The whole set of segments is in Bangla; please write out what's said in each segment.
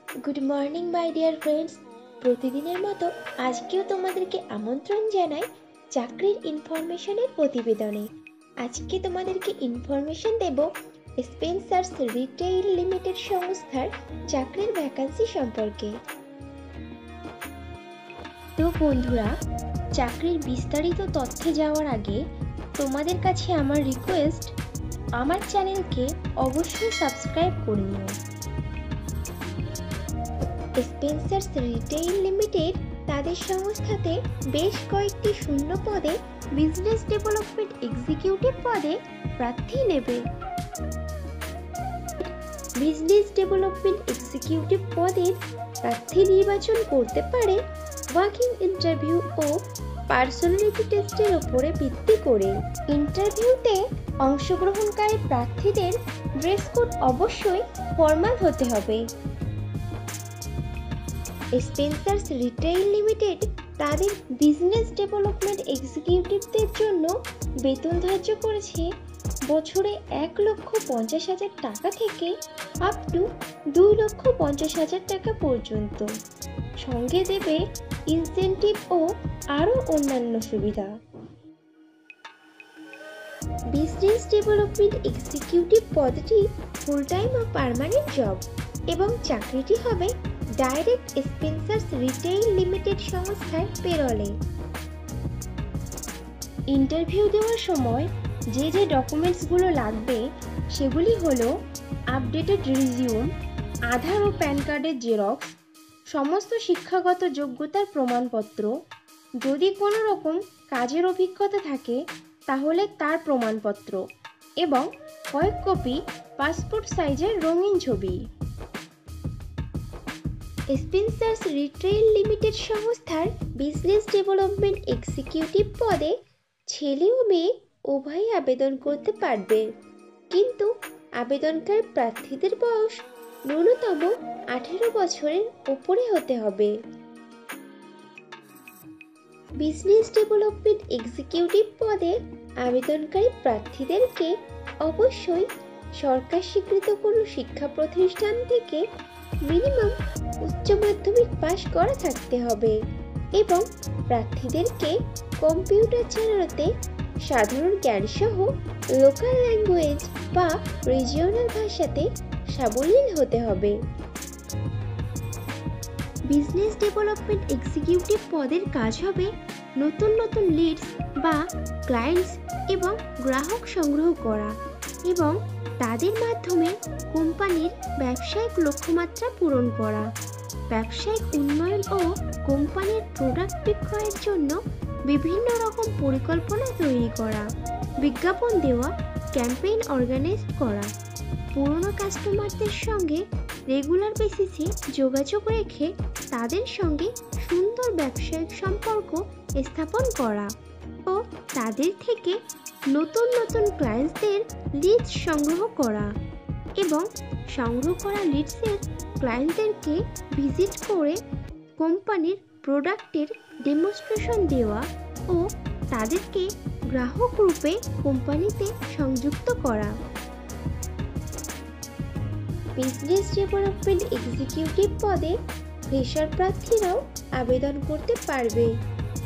Good morning my dear friends. প্রতিদিনের মতো আজকেও তোমাদেরকে আমন্ত্রণ জানাই চাকরির ইনফরমেশনের প্রতিবেদনে। আজকে তোমাদেরকে ইনফরমেশন দেব স্পেন্সার্স রিটেইল লিমিটেড সংস্থার চাকরির ভ্যাকান্সি সম্পর্কে। তো বন্ধুরা, চাকরির বিস্তারিত তথ্যে যাওয়ার আগে তোমাদের কাছে আমার রিকোয়েস্ট, আমার চ্যানেলকে অবশ্যই সাবস্ক্রাইব করে নিও। স্পেন্সার্স রিটেইল লিমিটেড তাদের সংস্থাতে বেশ কয়েকটি শূন্য পদে বিজনেস ডেভেলপমেন্ট এক্সিকিউটিভ পদে প্রার্থী নেবে। বিজনেস ডেভেলপমেন্ট এক্সিকিউটিভ পদের প্রার্থী নির্বাচন করতে পারে ওয়াকিং ইন্টারভিউ ও পার্সোনালিটি টেস্টের উপরে ভিত্তি করে। ইন্টারভিউতে অংশগ্রহণকারী প্রার্থীদের ড্রেস কোড অবশ্যই ফর্মাল হতে হবে। স্পেন্সার্স রিটেইল লিমিটেড তাদের বিজনেস ডেভেলপমেন্ট এক্সিকিউটিভদের জন্য বেতন ধার্য করেছে বছরে 1,50,000 টাকা থেকে আপ টু 2,50,000 টাকা পর্যন্ত। সঙ্গে দেবে ইনসেনটিভ ও আরও অন্যান্য সুবিধা। বিজনেস ডেভেলপমেন্ট এক্সিকিউটিভ পদটি ফুল টাইম ও পার্মানেন্ট জব এবং চাকরিটি হবে ডাইরেক্ট স্পেন্সার্স রিটেইল লিমিটেড সংস্থার পেরোলে। ইন্টারভিউ দেওয়ার সময় যে যে ডকুমেন্টসগুলো লাগবে সেগুলি হলো আপডেটেড রিজিউম, আধার ও প্যান কার্ডের জেরক্স, সমস্ত শিক্ষাগত যোগ্যতার প্রমাণপত্র, যদি কোনো রকম কাজের অভিজ্ঞতা থাকে তাহলে তার প্রমাণপত্র এবং কয়েক কপি পাসপোর্ট সাইজের রঙিন ছবি। স্পেন্সার্স রিটেইল লিমিটেড সংস্থার বিজনেস ডেভেলপমেন্ট এক্সিকিউটিভ পদে ছেলে ও মেয়ে উভয়ই আবেদন করতে পারবে, কিন্তু আবেদনকারী প্রার্থীদের বয়স ন্যূনতম 18 বছরের উপরে হতে হবে। বিজনেস ডেভেলপমেন্ট এক্সিকিউটিভ পদে আবেদনকারী প্রার্থীদেরকে অবশ্যই সরকার স্বীকৃত কোনো শিক্ষা প্রতিষ্ঠান থেকে মিনিমাম উচ্চ মাধ্যমিক পাশ করা থাকতে হবে এবং প্রার্থীদেরকে কম্পিউটার চালানোতে সাধারণ জ্ঞান সহ লোকাল ল্যাঙ্গুয়েজ বা রিজিওনাল ভাষাতে সাবলীল হতে হবে। বিজনেস ডেভেলপমেন্ট এক্সিকিউটিভ পদের কাজ হবে নতুন নতুন লিডস বা ক্লায়েন্টস এবং গ্রাহক সংগ্রহ করা এবং তাদের মাধ্যমে কোম্পানির ব্যবসায়িক লক্ষ্যমাত্রা পূরণ করা, ব্যবসায়িক উন্নয়ন ও কোম্পানির প্রোডাক্ট বিক্রয়ের জন্য বিভিন্ন রকম পরিকল্পনা তৈরি করা, বিজ্ঞাপন দেওয়া, ক্যাম্পেইন অর্গানাইজ করা, পুরনো কাস্টমারদের সঙ্গে রেগুলার বেসিসে যোগাযোগ রেখে তাদের সঙ্গে সুন্দর ব্যবসায়িক সম্পর্ক স্থাপন করা ও তাদের থেকে নতুন নতুন ক্লায়েন্টসদের লিডস সংগ্রহ করা এবং সংগ্রহ করা লিডসের ক্লায়েন্টদেরকে ভিজিট করে কোম্পানির প্রোডাক্টের ডেমনস্ট্রেশন দেওয়া ও তাদেরকে গ্রাহক রূপে কোম্পানিতে সংযুক্ত করা। বিজনেস ডেভেলপমেন্ট এক্সিকিউটিভ পদে ফ্রেশার প্রার্থীরাও আবেদন করতে পারবে,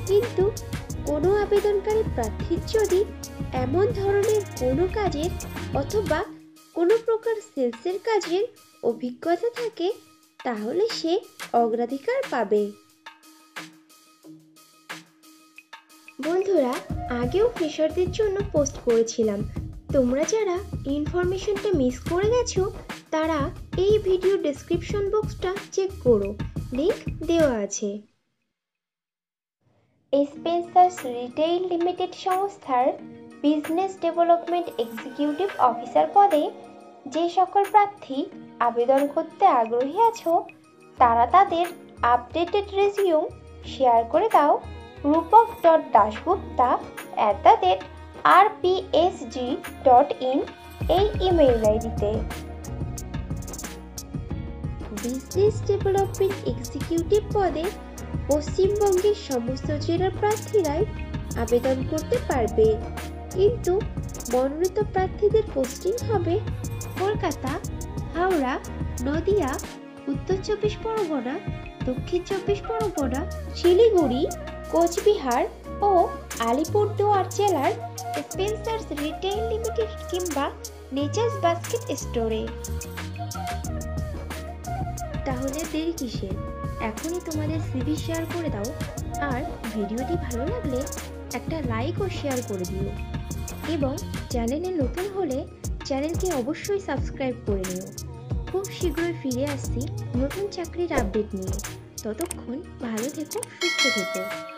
কিন্তু কোনো আবেদনকারী প্রার্থীর যদি এমন ধরনের কোনো কাজের অথবা কোনো প্রকার সেলসের কাজের অভিজ্ঞতা থাকে তাহলে সে অগ্রাধিকার পাবে। বন্ধুরা, আগেও ফ্রেশারদের জন্য পোস্ট করেছিলাম, তোমরা যারা ইনফরমেশনটা মিস করে গেছো তারা এই ভিডিও ডেসক্রিপশন বক্সটা চেক করো, লিংক দেওয়া আছে। স্পেন্সার্স রিটেইল লিমিটেড সংস্থার বিজনেস ডেভেলপমেন্ট এক্সিকিউটিভ অফিসার পদে যে সকল প্রার্থী আবেদন করতে আগ্রহী আছো তারা তাদের আপডেটেড রেজিউম শেয়ার করে দাও rupak.dasgupta@rpsg.in এই ইমেইল আইডিতে। বিজনেস ডেভেলপমেন্ট এক্সিকিউটিভ পদে পশ্চিমবঙ্গের সমস্ত জেলার প্রার্থীরাই আবেদন করতে পারবে, কিন্তু মনোনীত প্রার্থীদের পোস্টিং হবে কলকাতা, হাওড়া, নদিয়া, উত্তর 24 পরগনা, দক্ষিণ 24 পরগনা, শিলিগুড়ি, কোচবিহার ও আলিপুরদুয়ার জেলার স্পেন্সার্স রিটেইল লিমিটেড কিংবা নেচার্স বাস্কেট স্টোরে। তাহলে দেরি কিসের? এখনই তোমাদের সিভি শেয়ার করে দাও, আর ভিডিওটি ভালো লাগলে একটা লাইক ও শেয়ার করে দিও, এবং চ্যানেলে নতুন হলে চ্যানেলকে অবশ্যই সাবস্ক্রাইব করে নিও। খুব শীঘ্রই ফিরে আসছি নতুন চাকরির আপডেট নিয়ে। ততক্ষণ ভালো থেকো, সুস্থ থেকো।